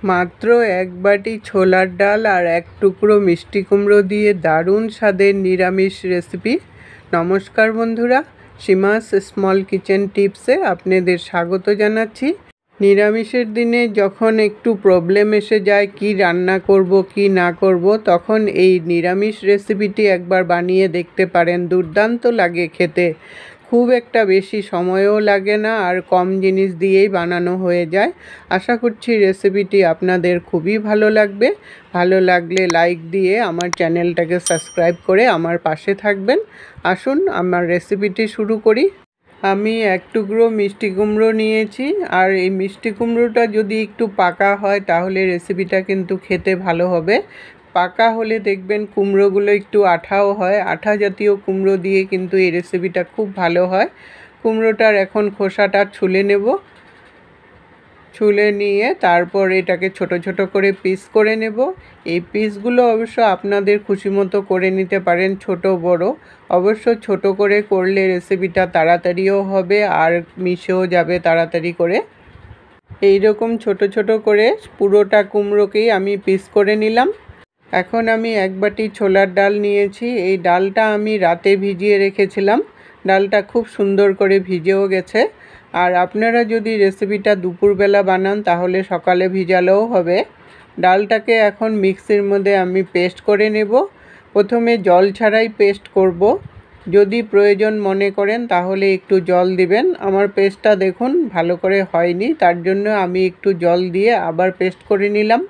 মাত্র এক বাটি ছোলার ডাল আর এক টুকরো মিষ্টি কুমড়ো দিয়ে দারুণ স্বাদের নিরামিষ রেসিপি। নমস্কার বন্ধুরা, সীমাস স্মল কিচেন টিপসে আপনাদের স্বাগত জানাচ্ছি। নিরামিষের দিনে যখন একটু প্রবলেম এসে যায় কি রান্না করব কি না করব, তখন এই নিরামিষ রেসিপিটি একবার বানিয়ে দেখতে পারেন। দুর্দান্ত লাগে খেতে, খুব একটা বেশি সময়ও লাগে না আর কম জিনিস দিয়েই বানানো হয়ে যায়। আশা করছি রেসিপিটি আপনাদের খুবই ভালো লাগবে। ভালো লাগলে লাইক দিয়ে আমার চ্যানেলটাকে সাবস্ক্রাইব করে আমার পাশে থাকবেন। আসুন আমার রেসিপিটি শুরু করি। আমি এক টুকরো মিষ্টি কুমড়ো নিয়েছি, আর এই মিষ্টি কুমড়োটা যদি একটু পাকা হয় তাহলে রেসিপিটা কিন্তু খেতে ভালো হবে। পাকা হলে দেখবেন কুমড়োগুলো একটু আঠাও হয়, আঠা জাতীয় কুমড়ো দিয়ে কিন্তু এই রেসিপিটা খুব ভালো হয়। কুমড়োটার এখন খোসাটা ছুলে নেব। ছুলে নিয়ে তারপর এটাকে ছোট ছোট করে পিস করে নেব। এই পিসগুলো অবশ্য আপনাদের খুশি মতো করে নিতে পারেন, ছোট বড়। অবশ্য ছোট করে করলে রেসিপিটা তাড়াতাড়িও হবে আর মিশেও যাবে তাড়াতাড়ি করে। এই রকম ছোট ছোট করে পুরোটা কুমড়োকেই আমি পিস করে নিলাম। এখন আমি এক বাটি ছোলার ডাল নিয়েছি। এই ডালটা আমি রাতে ভিজিয়ে রেখেছিলাম। ডালটা খুব সুন্দর করে ভিজেও গেছে। আর আপনারা যদি রেসিপিটা দুপুরবেলা বানান তাহলে সকালে ভিজালেও হবে। ডালটাকে এখন মিক্সির মধ্যে আমি পেস্ট করে নেব। প্রথমে জল ছাড়াই পেস্ট করব। যদি প্রয়োজন মনে করেন তাহলে একটু জল দিবেন। আমার পেস্টটা দেখুন ভালো করে হয়নি, তার জন্য আমি একটু জল দিয়ে আবার পেস্ট করে নিলাম।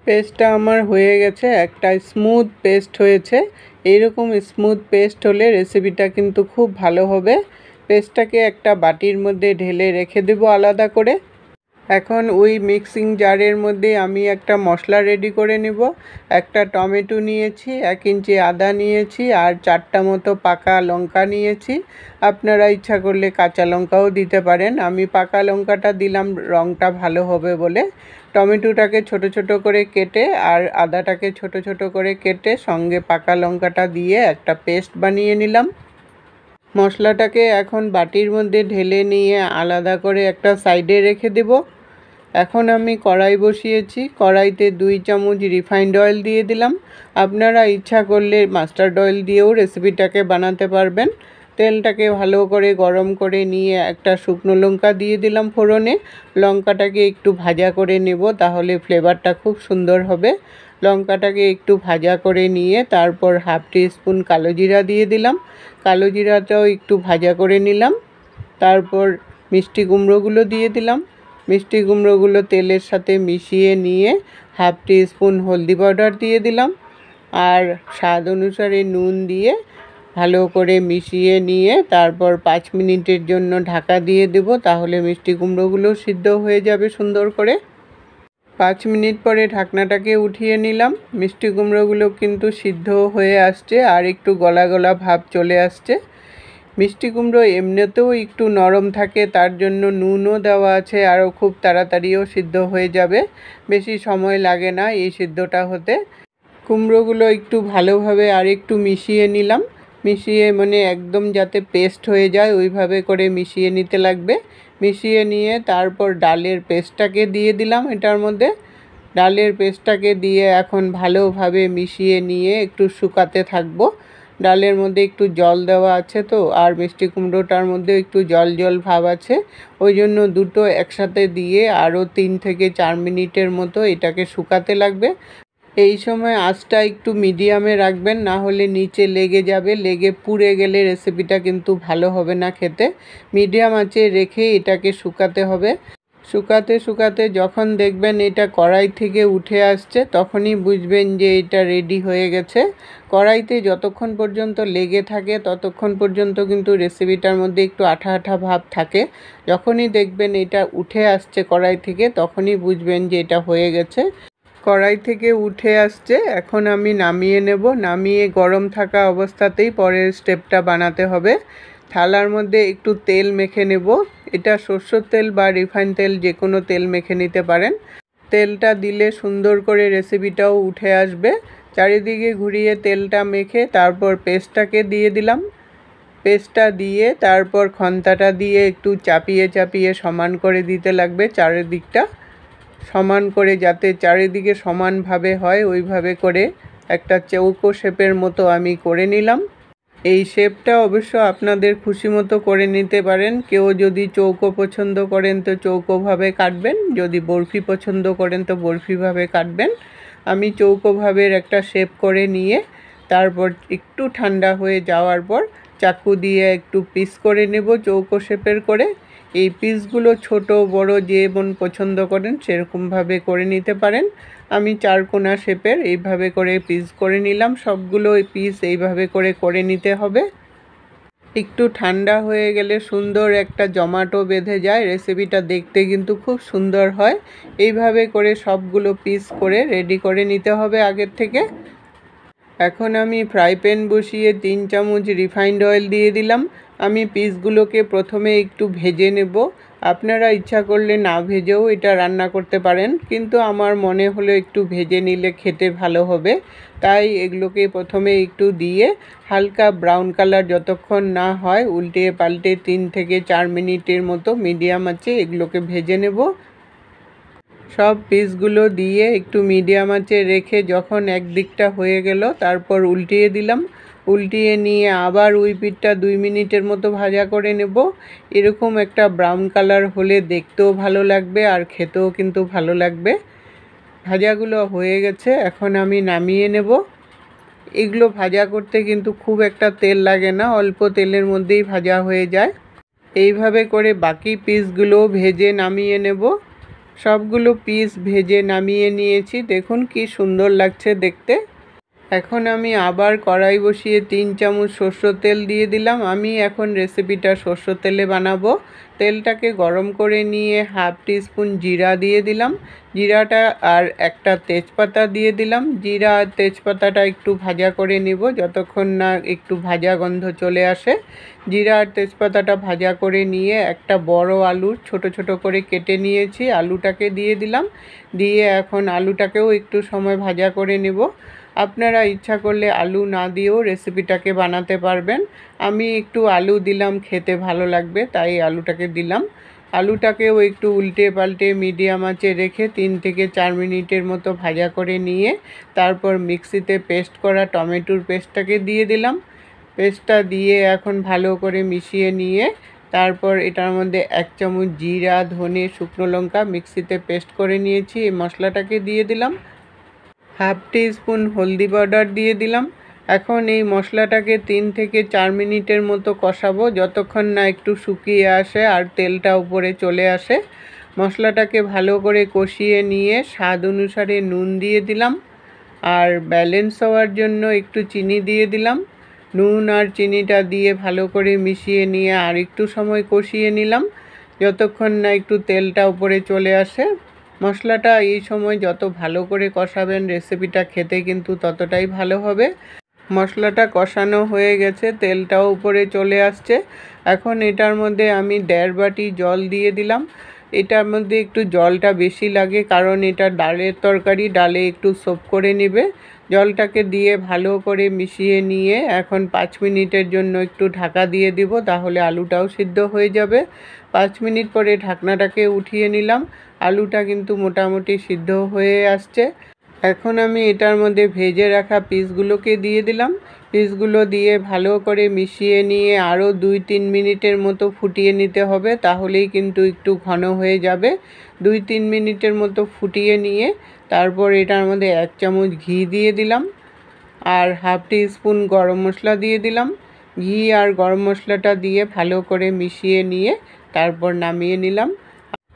পেস্টটা আমার হয়ে গেছে, একটা স্মুথ পেস্ট হয়েছে। এইরকম স্মুথ পেস্ট হলে রেসিপিটা কিন্তু খুব ভালো হবে। পেস্টটাকে একটা বাটির মধ্যে ঢেলে রেখে দেব আলাদা করে। এখন ওই মিক্সিং জারের মধ্যে আমি একটা মশলা রেডি করে নেব। একটা টমেটো নিয়েছি, 1 ইঞ্চি আদা নিয়েছি আর 4টা মতো পাকা লঙ্কা নিয়েছি। আপনারা ইচ্ছা করলে কাঁচা লঙ্কাও দিতে পারেন। আমি পাকা লঙ্কাটা দিলাম রঙটা ভালো হবে বলে। টমেটোটাকে ছোট ছোট করে কেটে আর আদাটাকে ছোট ছোট করে কেটে সঙ্গে পাকা লঙ্কাটা দিয়ে একটা পেস্ট বানিয়ে নিলাম। মশলাটাকে এখন বাটির মধ্যে ঢেলে নিয়ে আলাদা করে একটা সাইডে রেখে দেব। এখন আমি কড়াই বসিয়েছি। কড়াইতে 2 চামচ রিফাইন্ড অয়েল দিয়ে দিলাম। আপনারা ইচ্ছা করলে মাস্টার্ড অয়েল দিয়েও রেসিপিটাকে বানাতে পারবেন। তেলটাকে ভালো করে গরম করে নিয়ে একটা শুকনো লঙ্কা দিয়ে দিলাম ফোড়নে। লঙ্কাটাকে একটু ভাজা করে নেব, তাহলে ফ্লেভারটা খুব সুন্দর হবে। লঙ্কাটাকে একটু ভাজা করে নিয়ে তারপর 1/2 টিস্পুন কালো জিরা দিয়ে দিলাম। কালো জিরাটাও একটু ভাজা করে নিলাম। তারপর মিষ্টি কুমড়োগুলো দিয়ে দিলাম। মিষ্টি কুমড়োগুলো তেলের সাথে মিশিয়ে নিয়ে 1/2 টিস্পুন হলদি পাউডার দিয়ে দিলাম আর স্বাদ অনুসারে নুন দিয়ে ভালো করে মিশিয়ে নিয়ে তারপর 5 মিনিটের জন্য ঢাকা দিয়ে দেব, তাহলে মিষ্টি কুমড়োগুলো সিদ্ধ হয়ে যাবে সুন্দর করে। 5 মিনিট পরে ঢাকনাটাকে উঠিয়ে নিলাম। মিষ্টি কুমড়োগুলো কিন্তু সিদ্ধ হয়ে আসছে আর একটু গলা গলা ভাব চলে আসছে। মিষ্টি কুমড়ো এমনিতেও একটু নরম থাকে, তার জন্য নুনও দেওয়া আছে, আরও খুব তাড়াতাড়িও সিদ্ধ হয়ে যাবে। বেশি সময় লাগে না এই সিদ্ধটা হতে। কুমড়োগুলো একটু ভালোভাবে আর একটু মিশিয়ে নিলাম। মিশিয়ে একদম যাতে পেস্ট হয়ে যায় ওইভাবে করে মিশিয়ে নিতে লাগবে। মিশিয়ে নিয়ে তারপর ডালের পেস্টটাকে দিয়ে দিলাম এটার মধ্যে। ডালের পেস্টটাকে দিয়ে এখন ভালোভাবে মিশিয়ে নিয়ে একটু শুকাতে থাকবো। ডালের মধ্যে একটু জল দেওয়া আছে তো, আর মিষ্টি কুমড়োটার মধ্যে একটু জল জল ভাব আছে, ওই জন্য দুটো একসাথে দিয়ে আরও 3 থেকে 4 মিনিটের মতো এটাকে শুকাতে লাগবে। এই সময় আঁচটা একটু মিডিয়ামে রাখবেন, না হলে নিচে লেগে যাবে। লেগে পুড়ে গেলে রেসিপিটা কিন্তু ভালো হবে না খেতে। মিডিয়াম আঁচে রেখে এটাকে শুকাতে হবে। শুকাতে শুকাতে যখন দেখবেন এটা কড়াই থেকে উঠে আসছে তখনই বুঝবেন যে এটা রেডি হয়ে গেছে। কড়াইতে যতক্ষণ পর্যন্ত লেগে থাকে ততক্ষণ পর্যন্ত কিন্তু রেসিপিটার মধ্যে একটু আঠা আঠা ভাব থাকে। যখনই দেখবেন এটা উঠে আসছে কড়াই থেকে তখনই বুঝবেন যে এটা হয়ে গেছে। কড়াই থেকে উঠে আসছে, এখন আমি নামিয়ে নেব। নামিয়ে গরম থাকা অবস্থাতেই পরের স্টেপটা বানাতে হবে। থালার মধ্যে একটু তেল মেখে নেব। এটা সরষের তেল বা রিফাইন তেল, যে কোনো তেল মেখে নিতে পারেন। তেলটা দিলে সুন্দর করে রেসিপিটাও উঠে আসবে। চারিদিকে ঘুরিয়ে তেলটা মেখে তারপর পেস্টটাকে দিয়ে দিলাম। পেস্টটা দিয়ে তারপর খন্তাটা দিয়ে একটু চাপিয়ে চাপিয়ে সমান করে দিতে লাগবে চারিদিকটা। সমান করে, যাতে চারিদিকে সমানভাবে হয় ওইভাবে করে একটা চৌকো শেপের মতো আমি করে নিলাম। এই শেপটা অবশ্য আপনাদের খুশি মতো করে নিতে পারেন। কেউ যদি চৌকো পছন্দ করেন তো চৌকোভাবে কাটবেন, যদি বরফি পছন্দ করেন তো বরফিভাবে কাটবেন। আমি চৌকোভাবের একটা শেপ করে নিয়ে তারপর একটু ঠান্ডা হয়ে যাওয়ার পর চাকু দিয়ে একটু পিস করে নেব চৌকো শেপের করে। এই পিসগুলো ছোট বড় যেমন পছন্দ করেন সেরকমভাবে করে নিতে পারেন। আমি চারকোনা শেপের এইভাবে করে পিস করে নিলাম। সবগুলো পিস এইভাবে করে নিতে হবে। একটু ঠান্ডা হয়ে গেলে সুন্দর একটা জমাটো বেঁধে যায়, রেসিপিটা দেখতে কিন্তু খুব সুন্দর হয়। এইভাবে করে সবগুলো পিস করে রেডি করে নিতে হবে আগের থেকে। এখন আমি ফ্রাই প্যান বসিয়ে 3 চামচ রিফাইন্ড অয়েল দিয়ে দিলাম। আমি পিসগুলোকে প্রথমে একটু ভেজে নেব। আপনারা ইচ্ছা করলে না ভেজেও এটা রান্না করতে পারেন, কিন্তু আমার মনে হলো একটু ভেজে নিলে খেতে ভালো হবে, তাই এগুলোকে প্রথমে একটু দিয়ে হালকা ব্রাউন কালার যতক্ষণ না হয় উল্টে পাল্টে 3 থেকে 4 মিনিটের মতো মিডিয়াম আঁচে এগুলোকে ভেজে নেব। সব পিসগুলো দিয়ে একটু মিডিয়াম আঁচে রেখে যখন এক দিকটা হয়ে গেল তারপর উল্টিয়ে দিলাম। উল্টিয়ে নিয়ে আবার ওই পিঠটা 2 মিনিটের মতো ভাজা করে নেব। এরকম একটা ব্রাউন কালার হলে দেখতেও ভালো লাগবে আর খেতেও কিন্তু ভালো লাগবে। ভাজাগুলো হয়ে গেছে, এখন আমি নামিয়ে নেব। এগুলো ভাজা করতে কিন্তু খুব একটা তেল লাগে না, অল্প তেলের মধ্যেই ভাজা হয়ে যায়। এইভাবে করে বাকি পিসগুলো ভেজে নামিয়ে নেব। সবগুলো পিস ভেজে নামিয়ে নিয়েছি, দেখুন কি সুন্দর লাগছে দেখতে। এখন আমি আবার কড়াই বসিয়ে 3 চামচ সরষের তেল দিয়ে দিলাম। আমি এখন রেসিপিটা সরষের তেলে বানাবো। তেলটাকে গরম করে নিয়ে হাফ টিস্পুন জিরা দিয়ে দিলাম। জিরাটা আর একটা তেজপাতা দিয়ে দিলাম। জিরা আর তেজপাতাটা একটু ভাজা করে নিব যতক্ষণ না একটু ভাজা গন্ধ চলে আসে। জিরা আর তেজপাতাটা ভাজা করে নিয়ে একটা বড় আলু ছোট ছোট করে কেটে নিয়েছি, আলুটাকে দিয়ে দিলাম। দিয়ে এখন আলুটাকেও একটু সময় ভাজা করে নেব। আপনারা ইচ্ছা করলে আলু না দিয়েও রেসিপিটাকে বানাতে পারবেন। আমি একটু আলু দিলাম, খেতে ভালো লাগবে তাই আলুটাকে দিলাম। আলুটাকেও একটু উল্টে পাল্টে মিডিয়াম আঁচে রেখে 3 থেকে 4 মিনিটের মতো ভাজা করে নিয়ে তারপর মিক্সিতে পেস্ট করা টমেটোর পেস্টটাকে দিয়ে দিলাম। পেস্টটা দিয়ে এখন ভালো করে মিশিয়ে নিয়ে তারপর এটার মধ্যে 1 চামচ জিরা, ধনে, শুকনো লঙ্কা মিক্সিতে পেস্ট করে নিয়েছি, এই মশলাটাকে দিয়ে দিলাম। হাফ টিস্পুন হলদি পাউডার দিয়ে দিলাম। এখন এই মশলাটাকে 3 থেকে 4 মিনিটের মতো কষাবো যতক্ষণ না একটু শুকিয়ে আসে আর তেলটা উপরে চলে আসে। মশলাটাকে ভালো করে কষিয়ে নিয়ে স্বাদ অনুসারে নুন দিয়ে দিলাম আর ব্যালেন্স হওয়ার জন্য একটু চিনি দিয়ে দিলাম। নুন আর চিনিটা দিয়ে ভালো করে মিশিয়ে নিয়ে আর একটু সময় কষিয়ে নিলাম যতক্ষণ না একটু তেলটা উপরে চলে আসে। মশলাটা এই সময় যত ভালো করে কষাবেন রেসিপিটা খেতে কিন্তু ততটাই ভালো হবে। মশলাটা কষানো হয়ে গেছে, তেলটাও উপরে চলে আসছে। এখন এটার মধ্যে আমি 1.5 বাটি জল দিয়ে দিলাম। এটার মধ্যে একটু জলটা বেশি লাগে কারণ এটা ডালের তরকারি, ডালে একটু সোপ করে নেবে। জলটাকে দিয়ে ভালো করে মিশিয়ে নিয়ে এখন 5 মিনিটের জন্য একটু ঢাকা দিয়ে দিব, তাহলে আলুটাও সিদ্ধ হয়ে যাবে। 5 মিনিট পরে ঢাকনাটাকে উঠিয়ে নিলাম। আলুটা কিন্তু মোটামুটি সিদ্ধ হয়ে আসছে। এখন আমি এটার মধ্যে ভেজে রাখা পিসগুলোকে দিয়ে দিলাম। পিসগুলো দিয়ে ভালো করে মিশিয়ে নিয়ে আরও 2-3 মিনিটের মতো ফুটিয়ে নিতে হবে, তাহলেই কিন্তু একটু ঘন হয়ে যাবে। 2-3 মিনিটের মতো ফুটিয়ে নিয়ে তারপর এটার মধ্যে 1 চামচ ঘি দিয়ে দিলাম আর হাফ টিস্পুন গরম মশলা দিয়ে দিলাম। ঘি আর গরম মশলাটা দিয়ে ভালো করে মিশিয়ে নিয়ে তারপর নামিয়ে নিলাম।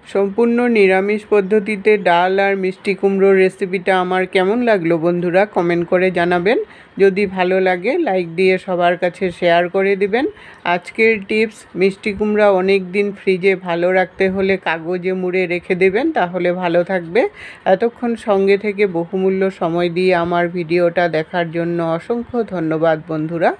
সম্পূর্ণ নিরামিষ পদ্ধতিতে ডাল আর মিষ্টি কুমড়োর রেসিপিটা আমার কেমন লাগলো বন্ধুরা কমেন্ট করে জানাবেন। যদি ভালো লাগে লাইক দিয়ে সবার কাছে শেয়ার করে দিবেন। আজকের টিপস, মিষ্টি কুমড়া অনেক দিন ফ্রিজে ভালো রাখতে হলে কাগজে মুড়ে রেখে দেবেন, তাহলে ভালো থাকবে। এতক্ষণ সঙ্গে থেকে বহুমূল্য সময় দিয়ে আমার ভিডিওটা দেখার জন্য অসংখ্য ধন্যবাদ বন্ধুরা।